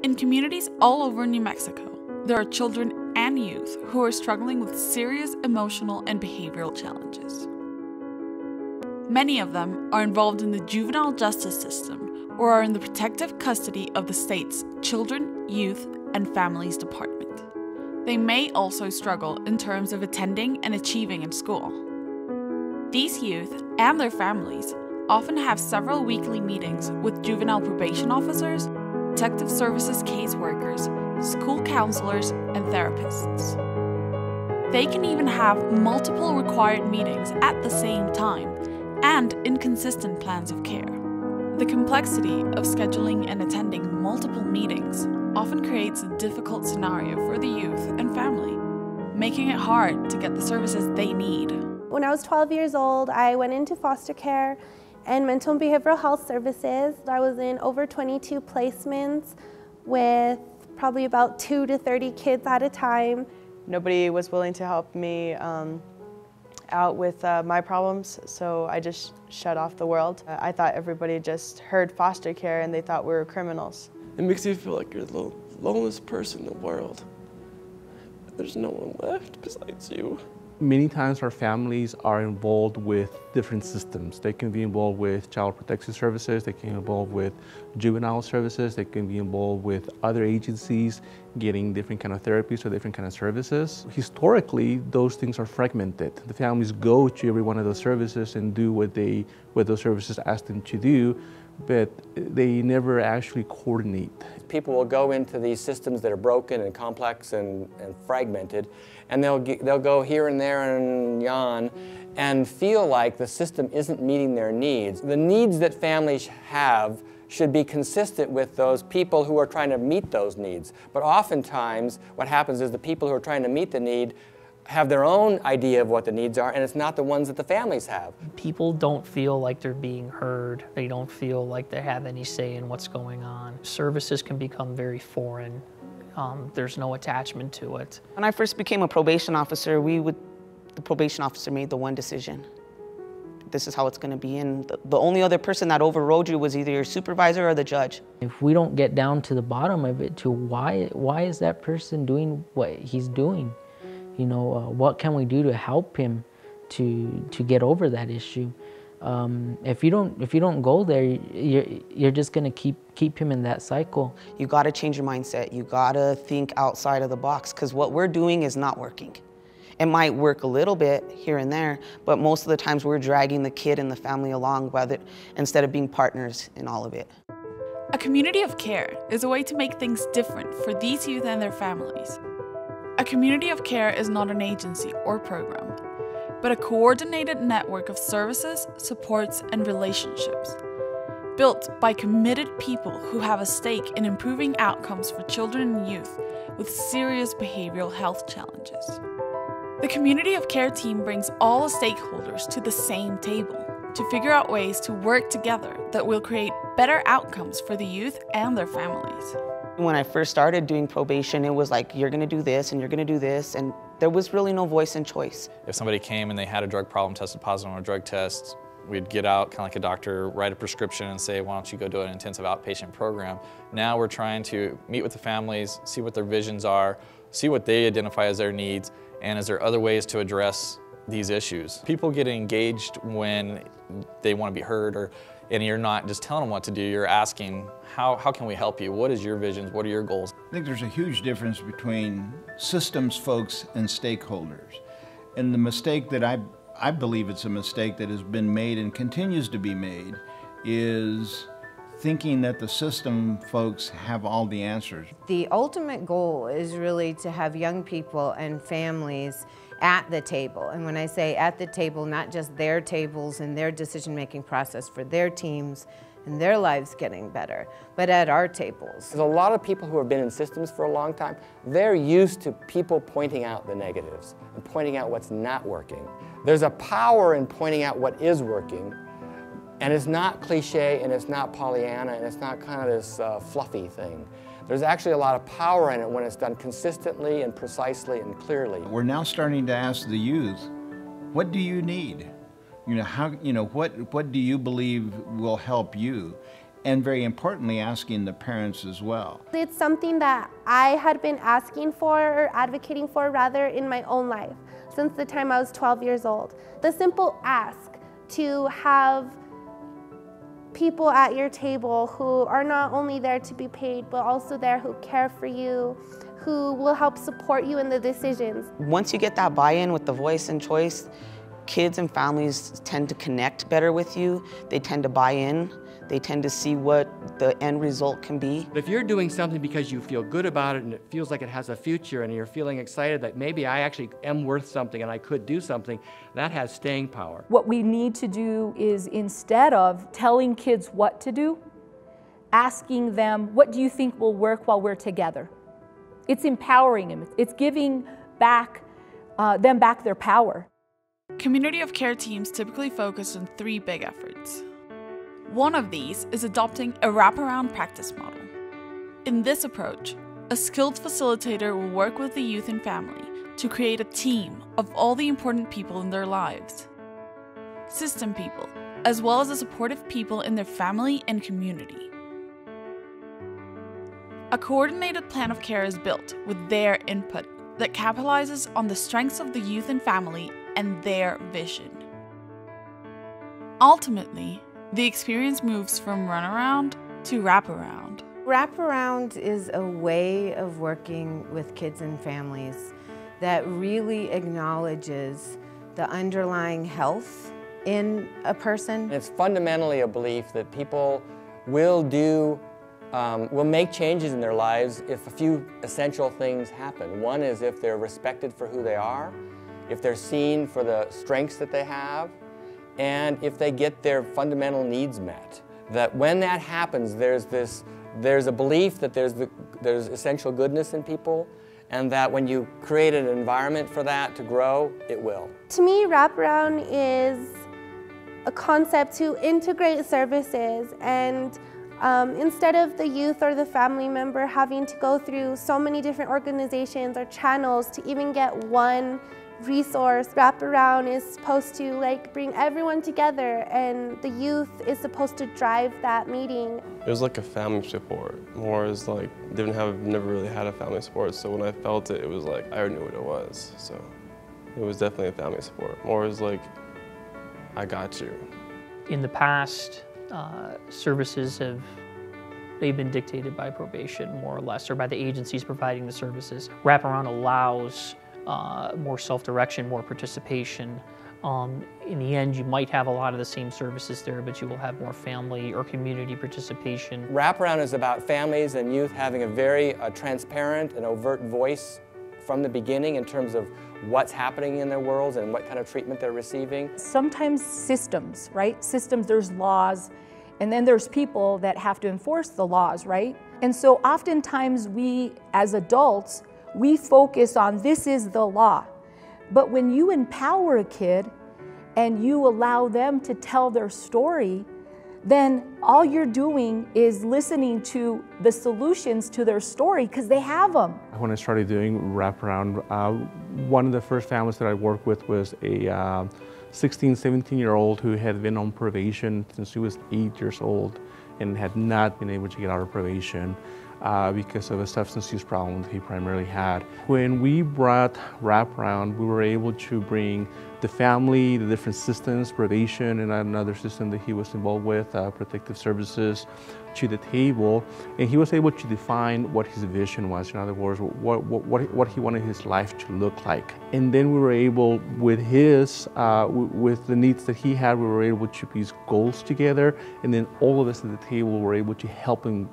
In communities all over New Mexico, there are children and youth who are struggling with serious emotional and behavioral challenges. Many of them are involved in the juvenile justice system or are in the protective custody of the state's Children, Youth, and Families Department. They may also struggle in terms of attending and achieving in school. These youth and their families often have several weekly meetings with juvenile probation officers, protective services caseworkers, school counselors, and therapists. They can even have multiple required meetings at the same time and inconsistent plans of care. The complexity of scheduling and attending multiple meetings often creates a difficult scenario for the youth and family, making it hard to get the services they need. When I was 12 years old, I went into foster care and mental and behavioral health services. I was in over 22 placements with probably about 2 to 30 kids at a time. Nobody was willing to help me out with my problems, so I just shut off the world. I thought everybody just heard foster care and they thought we were criminals. It makes you feel like you're the loneliest person in the world. There's no one left besides you. Many times our families are involved with different systems. They can be involved with child protective services, they can be involved with juvenile services, they can be involved with other agencies getting different kind of therapies or different kind of services. Historically, those things are fragmented. The families go to every one of those services and do what those services ask them to do, but they never actually coordinate. People will go into these systems that are broken and complex and fragmented, and they'll go here and there and yon and feel like the system isn't meeting their needs. The needs that families have should be consistent with those people who are trying to meet those needs. But oftentimes what happens is the people who are trying to meet the need have their own idea of what the needs are, and it's not the ones that the families have. People don't feel like they're being heard. They don't feel like they have any say in what's going on. Services can become very foreign. There's no attachment to it. When I first became a probation officer, the probation officer made the one decision. This is how it's going to be, and the only other person that overrode you was either your supervisor or the judge. If we don't get down to the bottom of it, to why is that person doing what he's doing? You know, what can we do to help him to get over that issue? If you don't go there, you're just gonna keep him in that cycle. You got to change your mindset. You got to think outside of the box, because what we're doing is not working. It might work a little bit here and there, but most of the times we're dragging the kid and the family along with it instead of being partners in all of it. A community of care is a way to make things different for these youth and their families. A community of care is not an agency or program, but a coordinated network of services, supports, and relationships, built by committed people who have a stake in improving outcomes for children and youth with serious behavioral health challenges. The Community of Care team brings all the stakeholders to the same table to figure out ways to work together that will create better outcomes for the youth and their families. When I first started doing probation, it was like, you're going to do this and you're going to do this, and there was really no voice and choice. If somebody came and they had a drug problem, tested positive on a drug test, we'd get out, kind of like a doctor, write a prescription and say, why don't you go do an intensive outpatient program. Now we're trying to meet with the families, see what their visions are, see what they identify as their needs, and is there other ways to address these issues. People get engaged when they want to be heard, and you're not just telling them what to do, you're asking, how can we help you? What is your visions? What are your goals? I think there's a huge difference between systems folks and stakeholders. And the mistake that I believe it's a mistake that has been made and continues to be made is thinking that the system folks have all the answers. The ultimate goal is really to have young people and families at the table. And when I say at the table, not just their tables and their decision-making process for their teams and their lives getting better, but at our tables. There's a lot of people who have been in systems for a long time. They're used to people pointing out the negatives and pointing out what's not working. There's a power in pointing out what is working, and it's not cliche and it's not Pollyanna and it's not kind of this fluffy thing. There's actually a lot of power in it when it's done consistently and precisely and clearly. We're now starting to ask the youth, what do you need? What do you believe will help you? and very importantly, asking the parents as well. It's something that I had been asking for, or advocating for rather, in my own life since the time I was 12 years old. The simple ask to have people at your table who are not only there to be paid, but also there who care for you, who will help support you in the decisions. Once you get that buy-in with the voice and choice, kids and families tend to connect better with you. They tend to buy in. They tend to see what the end result can be. If you're doing something because you feel good about it and it feels like it has a future and you're feeling excited that maybe I actually am worth something and I could do something, that has staying power. What we need to do is, instead of telling kids what to do, asking them, what do you think will work while we're together? It's empowering them. It's giving back them back their power. Community of care teams typically focus on 3 big efforts. One of these is adopting a wraparound practice model. In this approach, a skilled facilitator will work with the youth and family to create a team of all the important people in their lives. System people, as well as the supportive people in their family and community. A coordinated plan of care is built with their input that capitalizes on the strengths of the youth and family and their vision. Ultimately, the experience moves from runaround to wraparound. Wraparound is a way of working with kids and families that really acknowledges the underlying health in a person. It's fundamentally a belief that people will make changes in their lives if a few essential things happen. One is if they're respected for who they are, if they're seen for the strengths that they have, and if they get their fundamental needs met. That when that happens, there's a belief that there's essential goodness in people, and that when you create an environment for that to grow, it will. To me, wraparound is a concept to integrate services, and instead of the youth or the family member having to go through so many different organizations or channels to even get one resource, wraparound is supposed to bring everyone together, and the youth is supposed to drive that meeting. It was like a family support, more as never really had a family support, so when I felt it, it was like I already knew what it was. So it was definitely a family support, more as like, I got you. In the past, services they've been dictated by probation, more or less, or by the agencies providing the services. Wraparound allows more self-direction, more participation. In the end, you might have a lot of the same services there, but you will have more family or community participation. Wraparound is about families and youth having a very transparent and overt voice from the beginning in terms of what's happening in their worlds and what kind of treatment they're receiving. Sometimes systems, right? Systems, there's laws, and then there's people that have to enforce the laws, right? And so oftentimes we, as adults, we focus on this is the law. But when you empower a kid and you allow them to tell their story, then all you're doing is listening to the solutions to their story because they have them. When I started doing wraparound, one of the first families that I worked with was a 16, 17-year-old who had been on probation since he was 8 years old and had not been able to get out of probation because of a substance use problem that he primarily had. When we brought wraparound, we were able to bring the family, the different systems, probation, and another system that he was involved with, protective services, to the table, and he was able to define what his vision was. In other words, what he wanted his life to look like. And then we were able, with with the needs that he had, we were able to piece goals together, and then all of us at the table were able to help him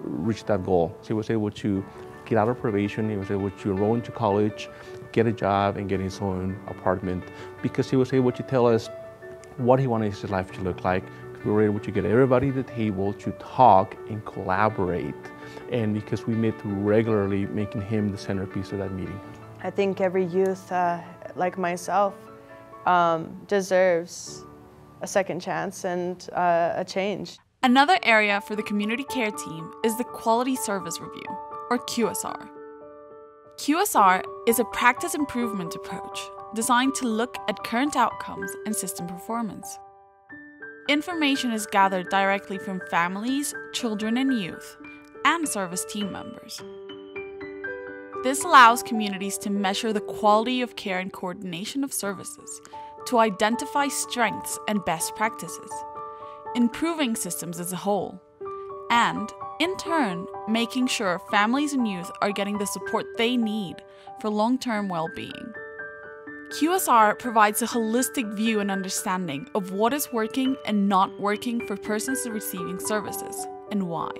reach that goal. So he was able to get out of probation, he was able to enroll into college, get a job, and get his own apartment, because he was able to tell us what he wanted his life to look like. We were able to get everybody at the table to talk and collaborate, and because we met regularly, making him the centerpiece of that meeting. I think every youth, like myself, deserves a second chance and a change. Another area for the community care team is the Quality Service Review, or QSR. QSR is a practice improvement approach designed to look at current outcomes and system performance. Information is gathered directly from families, children and youth, and service team members. This allows communities to measure the quality of care and coordination of services, to identify strengths and best practices, improving systems as a whole, and, in turn, making sure families and youth are getting the support they need for long-term well-being. QSR provides a holistic view and understanding of what is working and not working for persons receiving services, and why.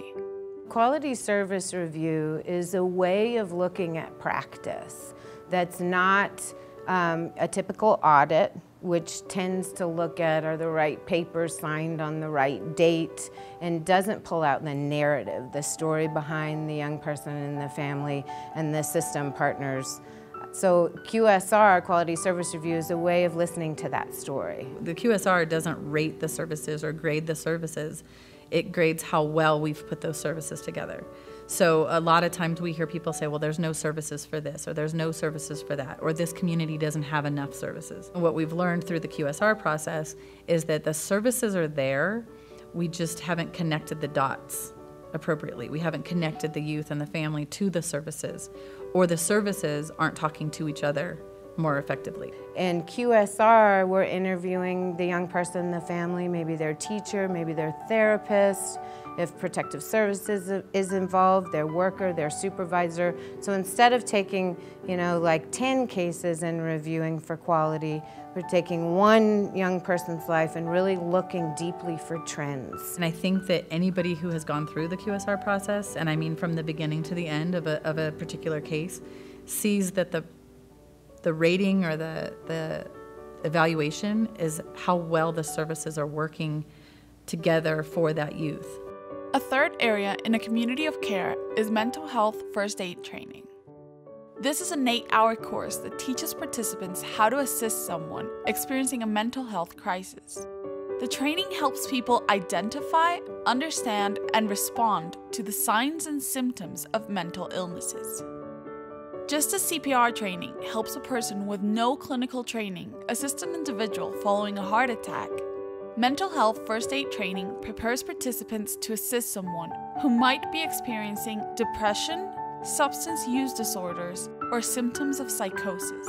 Quality service review is a way of looking at practice that's not a typical audit, which tends to look at are the right papers signed on the right date and doesn't pull out the narrative, the story behind the young person and the family and the system partners. So QSR, Quality Service Review, is a way of listening to that story. The QSR doesn't rate the services or grade the services. It grades how well we've put those services together. So a lot of times we hear people say, well, there's no services for this, or there's no services for that, or this community doesn't have enough services. What we've learned through the QSR process is that the services are there, we just haven't connected the dots appropriately. We haven't connected the youth and the family to the services, or the services aren't talking to each other more effectively. In QSR, we're interviewing the young person, the family, maybe their teacher, maybe their therapist, if protective services is involved, their worker, their supervisor. So instead of taking, like 10 cases and reviewing for quality, we're taking one young person's life and really looking deeply for trends. And I think that anybody who has gone through the QSR process, and I mean from the beginning to the end of a particular case, sees that the rating or the evaluation is how well the services are working together for that youth. A third area in a community of care is mental health first aid training. This is an 8-hour course that teaches participants how to assist someone experiencing a mental health crisis. The training helps people identify, understand, and respond to the signs and symptoms of mental illnesses. Just as CPR training helps a person with no clinical training assist an individual following a heart attack, mental health first aid training prepares participants to assist someone who might be experiencing depression, substance use disorders, or symptoms of psychosis.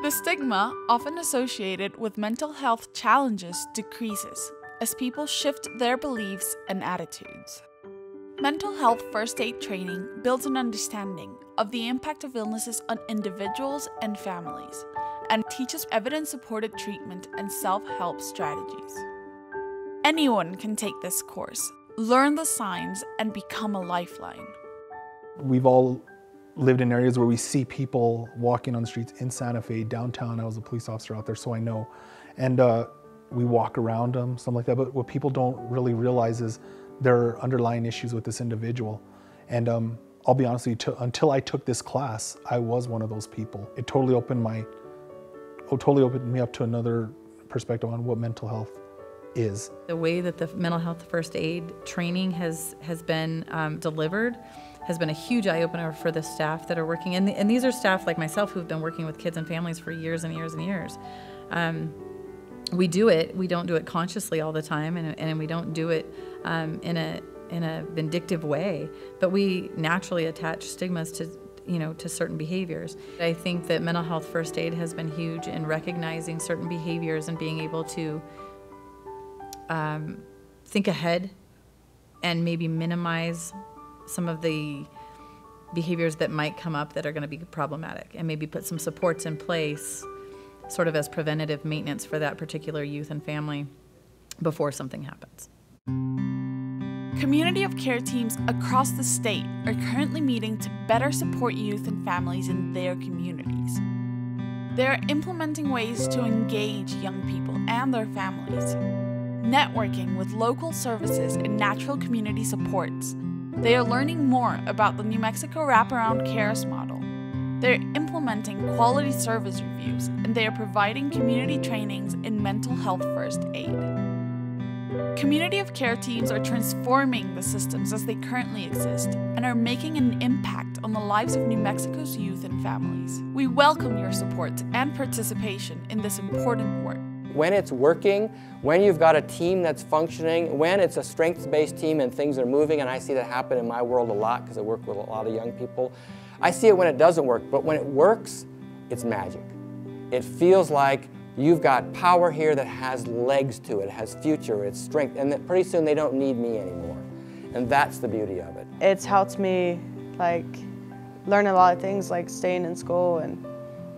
The stigma often associated with mental health challenges decreases as people shift their beliefs and attitudes. Mental health first aid training builds an understanding of the impact of illnesses on individuals and families, and teaches evidence-supported treatment and self-help strategies. Anyone can take this course, learn the signs, and become a lifeline. We've all lived in areas where we see people walking on the streets in Santa Fe, downtown. I was a police officer out there, so I know. And we walk around them, something like that. But what people don't really realize is there are underlying issues with this individual. And I'll be honest with you, until I took this class, I was one of those people. It totally opened me up to another perspective on what mental health is. The way that the mental health first aid training has been delivered has been a huge eye-opener for the staff that are working. And these are staff like myself who've been working with kids and families for years and years and years. We do it. We don't do it consciously all the time, and we don't do it in a vindictive way, but we naturally attach stigmas to certain behaviors. I think that mental health first aid has been huge in recognizing certain behaviors and being able to think ahead and maybe minimize some of the behaviors that might come up that are going to be problematic, and maybe put some supports in place sort of as preventative maintenance for that particular youth and family before something happens. Community of care teams across the state are currently meeting to better support youth and families in their communities. They are implementing ways to engage young people and their families, networking with local services and natural community supports. They are learning more about the New Mexico Wraparound Cares model. They're implementing quality service reviews, and they are providing community trainings in mental health first aid. Community of care teams are transforming the systems as they currently exist and are making an impact on the lives of New Mexico's youth and families. We welcome your support and participation in this important work. when it's working, when you've got a team that's functioning, when it's a strengths-based team and things are moving, and I see that happen in my world a lot because I work with a lot of young people. I see it when it doesn't work, but when it works, it's magic. It feels like you've got power here that has legs to it, has future, it's strength, and that pretty soon they don't need me anymore. And that's the beauty of it. It's helped me learn a lot of things like staying in school and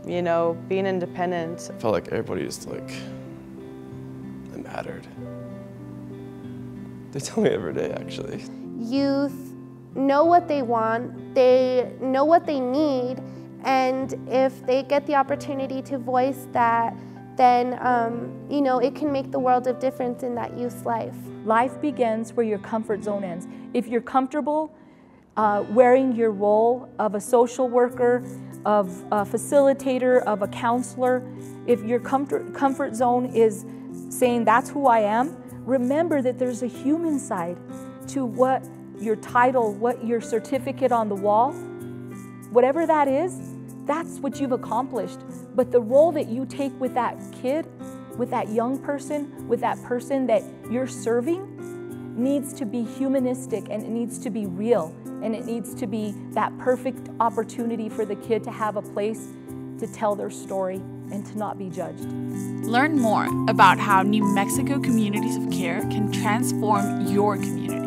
being independent. I felt like everybody just I mattered. They tell me every day actually. Youth know what they want, they know what they need, and if they get the opportunity to voice that, then it can make the world of difference in that youth's life. Life begins where your comfort zone ends. If you're comfortable wearing your role of a social worker, of a facilitator, of a counselor, if your comfort zone is saying that's who I am, remember that there's a human side to what your title, what your certificate on the wall, whatever that is, that's what you've accomplished. But the role that you take with that kid, with that young person, with that person that you're serving, needs to be humanistic, and it needs to be real, and it needs to be that perfect opportunity for the kid to have a place to tell their story and to not be judged. Learn more about how New Mexico Communities of Care can transform your community